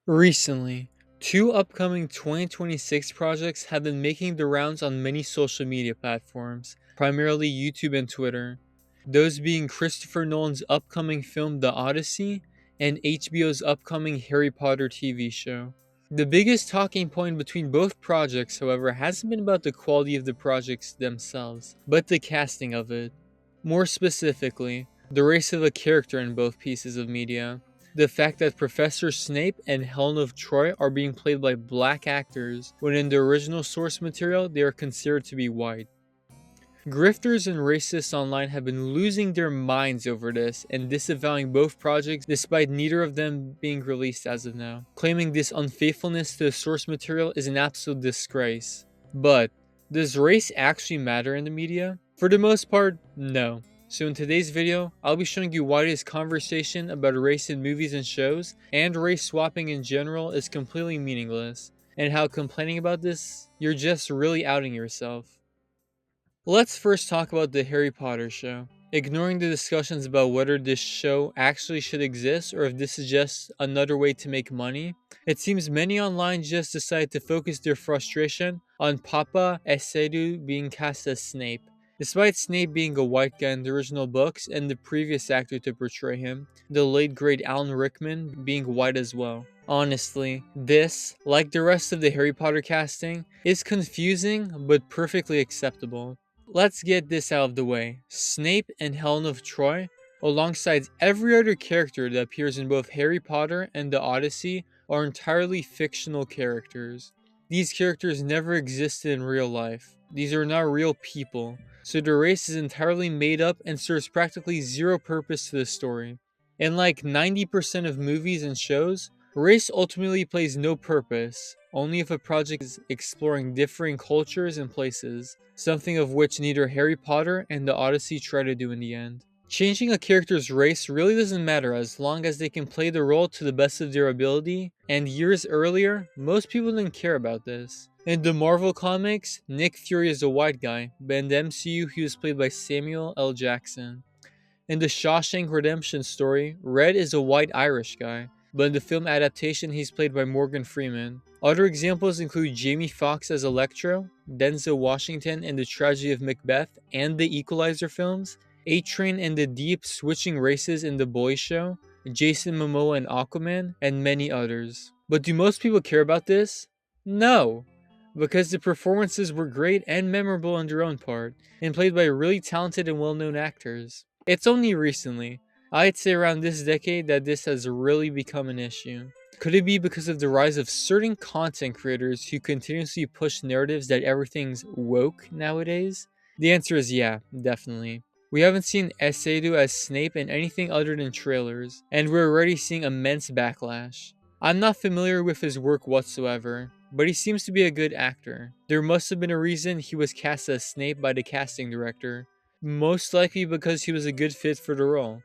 Recently, two upcoming 2026 projects have been making the rounds on many social media platforms, primarily YouTube and Twitter. Those being Christopher Nolan's upcoming film The Odyssey and HBO's upcoming Harry Potter TV show. The biggest talking point between both projects, however, hasn't been about the quality of the projects themselves, but the casting of it. More specifically, the race of a character in both pieces of media. The fact that Professor Snape and Helen of Troy are being played by black actors, when in the original source material they are considered to be white. Grifters and racists online have been losing their minds over this and disavowing both projects despite neither of them being released as of now, claiming this unfaithfulness to the source material is an absolute disgrace. But, does race actually matter in the media? For the most part, no. So in today's video, I'll be showing you why this conversation about race in movies and shows, and race swapping in general, is completely meaningless, and how complaining about this, you're just really outing yourself. Let's first talk about the Harry Potter show. Ignoring the discussions about whether this show actually should exist or if this is just another way to make money, it seems many online just decided to focus their frustration on Papa Esedu being cast as Snape. Despite Snape being a white guy in the original books and the previous actor to portray him, the late great Alan Rickman, being white as well. Honestly, this, like the rest of the Harry Potter casting, is confusing but perfectly acceptable. Let's get this out of the way. Snape and Helen of Troy, alongside every other character that appears in both Harry Potter and the Odyssey, are entirely fictional characters. These characters never existed in real life. These are not real people, so their race is entirely made up and serves practically zero purpose to the story. In like 90% of movies and shows, race ultimately plays no purpose, only if a project is exploring differing cultures and places, something of which neither Harry Potter and the Odyssey try to do in the end. Changing a character's race really doesn't matter as long as they can play the role to the best of their ability, and years earlier, most people didn't care about this. In the Marvel comics, Nick Fury is a white guy, but in the MCU he was played by Samuel L. Jackson. In the Shawshank Redemption story, Red is a white Irish guy, but in the film adaptation he's played by Morgan Freeman. Other examples include Jamie Foxx as Electro, Denzel Washington in The Tragedy of Macbeth and the Equalizer films, A-Train and the Deep switching races in The Boys Show, Jason Momoa in Aquaman, and many others. But do most people care about this? No! Because the performances were great and memorable on their own part, and played by really talented and well-known actors. It's only recently, I'd say around this decade, that this has really become an issue. Could it be because of the rise of certain content creators who continuously push narratives that everything's woke nowadays? The answer is yeah, definitely. We haven't seen Esedu as Snape in anything other than trailers, and we're already seeing immense backlash. I'm not familiar with his work whatsoever, but he seems to be a good actor. There must have been a reason he was cast as Snape by the casting director, most likely because he was a good fit for the role.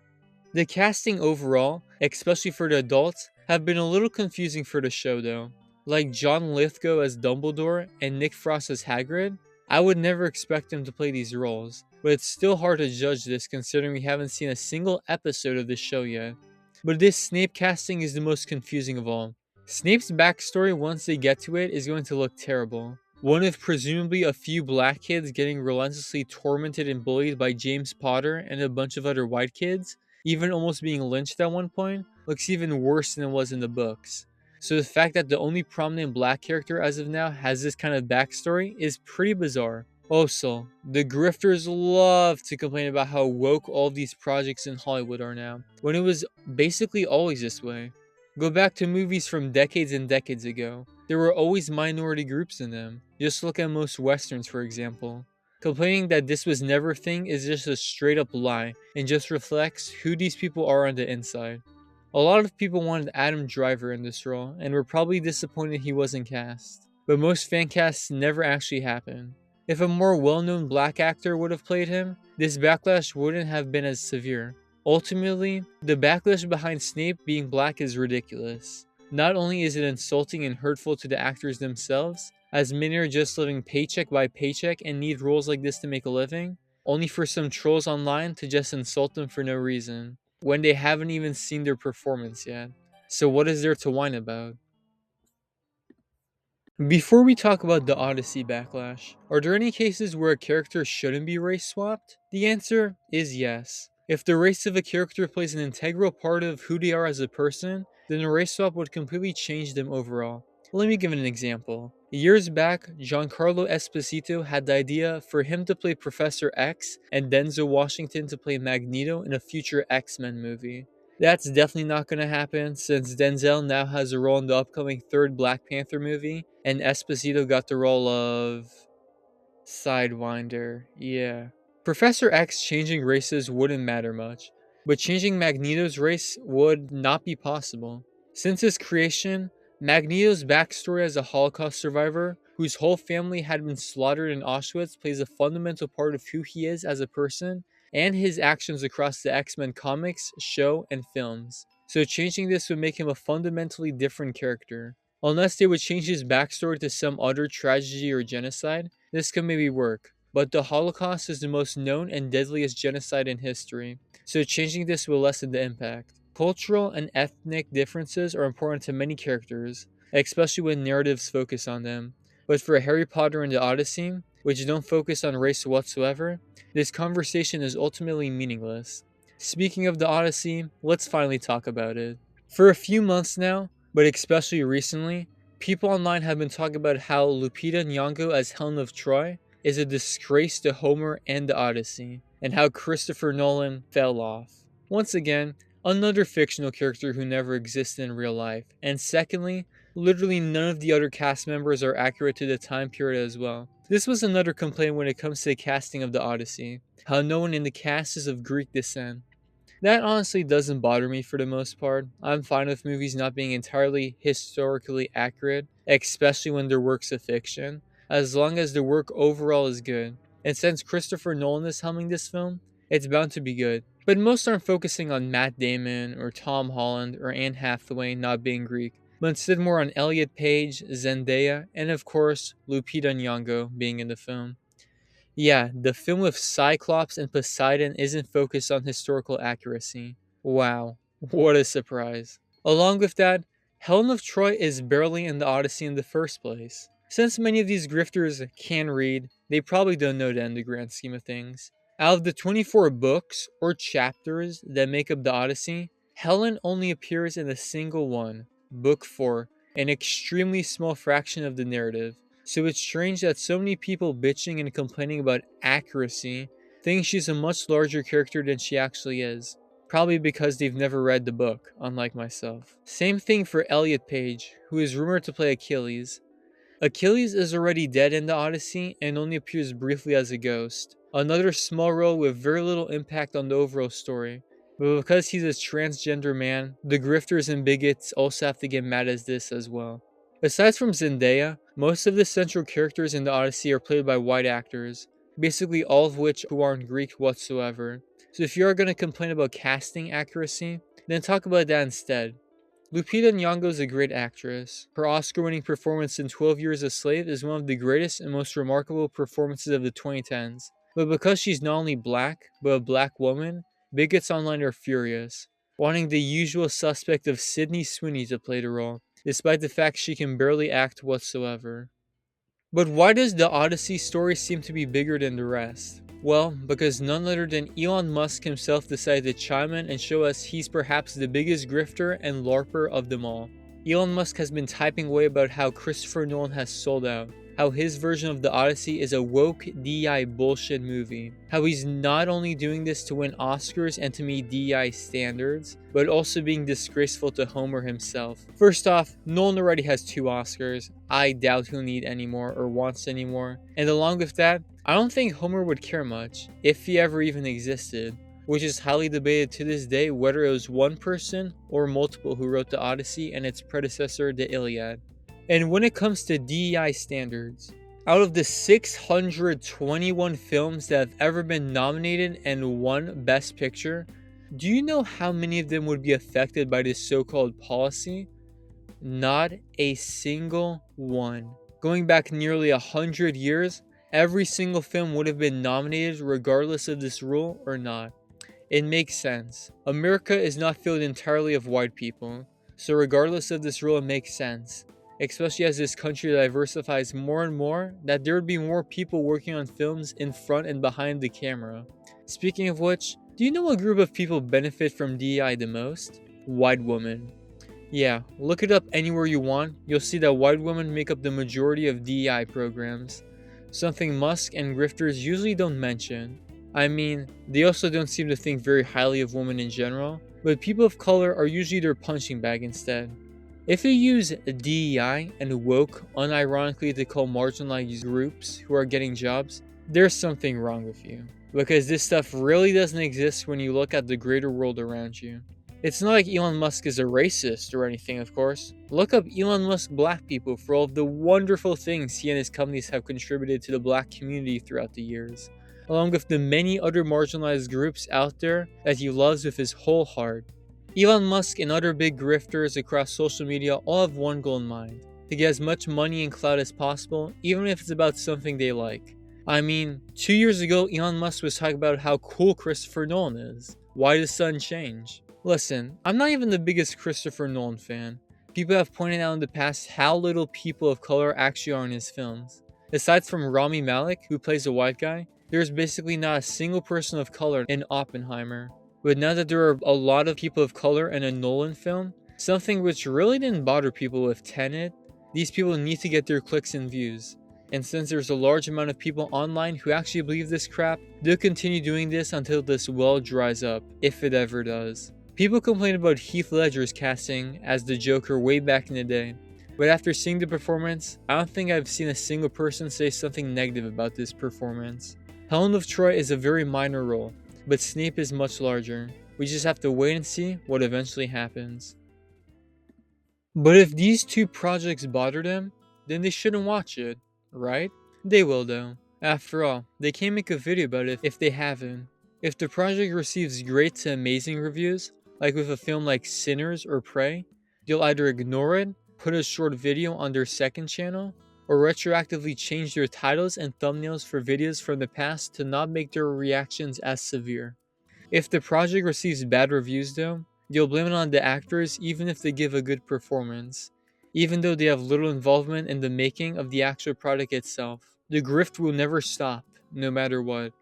The casting overall, especially for the adults, have been a little confusing for the show though. Like John Lithgow as Dumbledore and Nick Frost as Hagrid, I would never expect them to play these roles, but it's still hard to judge this considering we haven't seen a single episode of this show yet. But this Snape casting is the most confusing of all. Snape's backstory, once they get to it, is going to look terrible. One of presumably a few black kids getting relentlessly tormented and bullied by James Potter and a bunch of other white kids, even almost being lynched at one point, looks even worse than it was in the books. So the fact that the only prominent black character as of now has this kind of backstory is pretty bizarre. Also, the grifters love to complain about how woke all of these projects in Hollywood are now, when it was basically always this way. Go back to movies from decades and decades ago. There were always minority groups in them. Just look at most westerns, for example. Complaining that this was never a thing is just a straight up lie and just reflects who these people are on the inside. A lot of people wanted Adam Driver in this role and were probably disappointed he wasn't cast, but most fan casts never actually happened. If a more well-known black actor would have played him, this backlash wouldn't have been as severe. Ultimately, the backlash behind Snape being black is ridiculous. Not only is it insulting and hurtful to the actors themselves, as many are just living paycheck by paycheck and need roles like this to make a living, only for some trolls online to just insult them for no reason, when they haven't even seen their performance yet. So what is there to whine about? Before we talk about the Odyssey backlash, are there any cases where a character shouldn't be race swapped? The answer is yes. If the race of a character plays an integral part of who they are as a person, then a race swap would completely change them overall. Let me give an example. Years back, Giancarlo Esposito had the idea for him to play Professor X and Denzel Washington to play Magneto in a future X-Men movie. That's definitely not going to happen since Denzel now has a role in the upcoming third Black Panther movie, and Esposito got the role of Sidewinder. Yeah. Professor X changing races wouldn't matter much, but changing Magneto's race would not be possible. Since his creation, Magneto's backstory as a Holocaust survivor, whose whole family had been slaughtered in Auschwitz, plays a fundamental part of who he is as a person and his actions across the X-Men comics, show, and films. So changing this would make him a fundamentally different character. Unless they would change his backstory to some other tragedy or genocide, this could maybe work. But the Holocaust is the most known and deadliest genocide in history, so changing this will lessen the impact. Cultural and ethnic differences are important to many characters, especially when narratives focus on them. But for Harry Potter and the Odyssey, which don't focus on race whatsoever, this conversation is ultimately meaningless. Speaking of the Odyssey, let's finally talk about it. For a few months now, but especially recently, people online have been talking about how Lupita Nyong'o as Helen of Troy is a disgrace to Homer and the Odyssey, and how Christopher Nolan fell off. Once again, another fictional character who never existed in real life, and secondly, literally none of the other cast members are accurate to the time period as well. This was another complaint when it comes to the casting of the Odyssey, how no one in the cast is of Greek descent. That honestly doesn't bother me for the most part. I'm fine with movies not being entirely historically accurate, especially when they're works of fiction, as long as the work overall is good. And since Christopher Nolan is helming this film, it's bound to be good. But most aren't focusing on Matt Damon or Tom Holland or Anne Hathaway not being Greek, but instead more on Elliot Page, Zendaya, and of course, Lupita Nyong'o being in the film. Yeah, the film with Cyclops and Poseidon isn't focused on historical accuracy. Wow, what a surprise. Along with that, Helen of Troy is barely in the Odyssey in the first place. Since many of these grifters can read, they probably don't know that in the grand scheme of things. Out of the 24 books or chapters that make up the Odyssey, Helen only appears in a single one, Book 4, an extremely small fraction of the narrative. So it's strange that so many people bitching and complaining about accuracy think she's a much larger character than she actually is. Probably because they've never read the book, unlike myself. Same thing for Elliot Page, who is rumored to play Achilles. Achilles is already dead in the Odyssey and only appears briefly as a ghost. Another small role with very little impact on the overall story. But because he's a transgender man, the grifters and bigots also have to get mad at this as well. Aside from Zendaya, most of the central characters in the Odyssey are played by white actors, basically all of which who aren't Greek whatsoever. So if you are going to complain about casting accuracy, then talk about that instead. Lupita Nyong'o is a great actress. Her Oscar-winning performance in 12 Years a Slave is one of the greatest and most remarkable performances of the 2010s. But because she's not only black, but a black woman, bigots online are furious, wanting the usual suspect of Sydney Sweeney to play the role, despite the fact she can barely act whatsoever. But why does the Odyssey story seem to be bigger than the rest? Well, because none other than Elon Musk himself decided to chime in and show us he's perhaps the biggest grifter and LARPer of them all. Elon Musk has been typing away about how Christopher Nolan has sold out, how his version of the Odyssey is a woke DEI bullshit movie, how he's not only doing this to win Oscars and to meet DEI standards, but also being disgraceful to Homer himself. First off, Nolan already has 2 Oscars. I doubt he'll need any more or wants any more. And along with that, I don't think Homer would care much, if he ever even existed, which is highly debated to this day whether it was one person or multiple who wrote the Odyssey and its predecessor, the Iliad. And when it comes to DEI standards, out of the 621 films that have ever been nominated and won Best Picture, do you know how many of them would be affected by this so-called policy? Not a single one. Going back nearly 100 years, every single film would have been nominated regardless of this rule or not. It makes sense. America is not filled entirely of white people, so regardless of this rule, it makes sense. especially as this country diversifies more and more, that there would be more people working on films in front and behind the camera. Speaking of which, do you know what group of people benefit from DEI the most? White women. Yeah, look it up anywhere you want, you'll see that white women make up the majority of DEI programs. Something Musk and Grifters usually don't mention. I mean, they also don't seem to think very highly of women in general, but people of color are usually their punching bag instead. If you use DEI and woke unironically to call marginalized groups who are getting jobs, there's something wrong with you. Because this stuff really doesn't exist when you look at the greater world around you. It's not like Elon Musk is a racist or anything, of course. Look up Elon Musk black people for all of the wonderful things he and his companies have contributed to the black community throughout the years, along with the many other marginalized groups out there that he loves with his whole heart. Elon Musk and other big grifters across social media all have one goal in mind: to get as much money and clout as possible, even if it's about something they like. I mean, 2 years ago, Elon Musk was talking about how cool Christopher Nolan is. Why does sudden change? Listen, I'm not even the biggest Christopher Nolan fan. People have pointed out in the past how little people of color actually are in his films. Aside from Rami Malek, who plays a white guy, there's basically not a single person of color in Oppenheimer. But now that there are a lot of people of color in a Nolan film, something which really didn't bother people with Tenet, these people need to get their clicks and views. And since there's a large amount of people online who actually believe this crap, they'll continue doing this until this well dries up, if it ever does. People complain about Heath Ledger's casting as the Joker way back in the day, but after seeing the performance, I don't think I've seen a single person say something negative about this performance. Helen of Troy is a very minor role, but Snape is much larger. We just have to wait and see what eventually happens. But if these two projects bother them, then they shouldn't watch it, right? They will though. After all, they can't make a video about it if they haven't. If the project receives great to amazing reviews, like with a film like Sinners or Prey, they'll either ignore it, put a short video on their second channel, or retroactively change their titles and thumbnails for videos from the past to not make their reactions as severe. If the project receives bad reviews though, they'll blame it on the actors even if they give a good performance, even though they have little involvement in the making of the actual product itself. The grift will never stop, no matter what.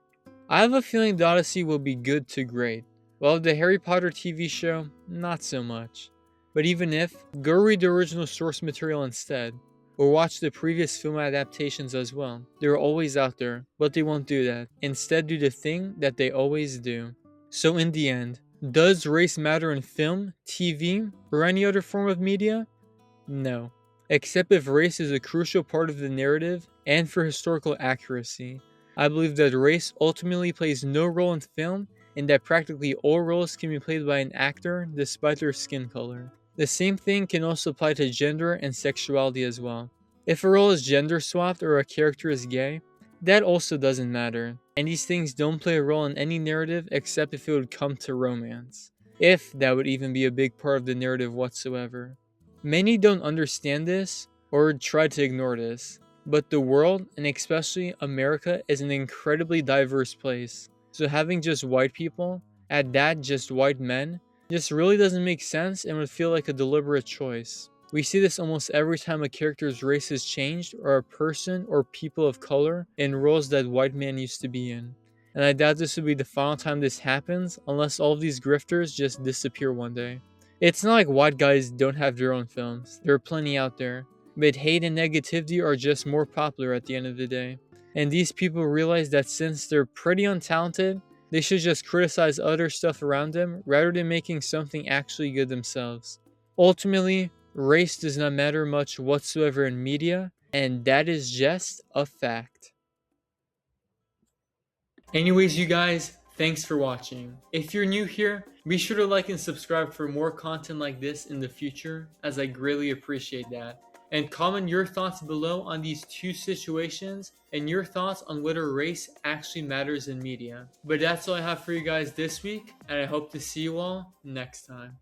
I have a feeling the Odyssey will be good to great, while the Harry Potter TV show, not so much. But even if, go read the original source material instead, or watch the previous film adaptations as well. They're always out there, but they won't do that. Instead, do the thing that they always do. So in the end, does race matter in film, TV, or any other form of media? No. Except if race is a crucial part of the narrative and for historical accuracy. I believe that race ultimately plays no role in film and that practically all roles can be played by an actor despite their skin color. The same thing can also apply to gender and sexuality as well. If a role is gender swapped or a character is gay, that also doesn't matter, and these things don't play a role in any narrative except if it would come to romance. If that would even be a big part of the narrative whatsoever. Many don't understand this or try to ignore this, but the world, and especially America, is an incredibly diverse place. So having just white people, at that just white men, just really doesn't make sense and would feel like a deliberate choice. We see this almost every time a character's race is changed or a person or people of color in roles that white men used to be in. And I doubt this will be the final time this happens unless all of these grifters just disappear one day. It's not like white guys don't have their own films. There are plenty out there. But hate and negativity are just more popular at the end of the day. And these people realize that since they're pretty untalented, they should just criticize other stuff around them rather than making something actually good themselves. Ultimately, race does not matter much whatsoever in media, and that is just a fact. Anyways, you guys, thanks for watching. If you're new here, be sure to like and subscribe for more content like this in the future, as I greatly appreciate that. And comment your thoughts below on these two situations and your thoughts on whether race actually matters in media. But that's all I have for you guys this week, and I hope to see you all next time.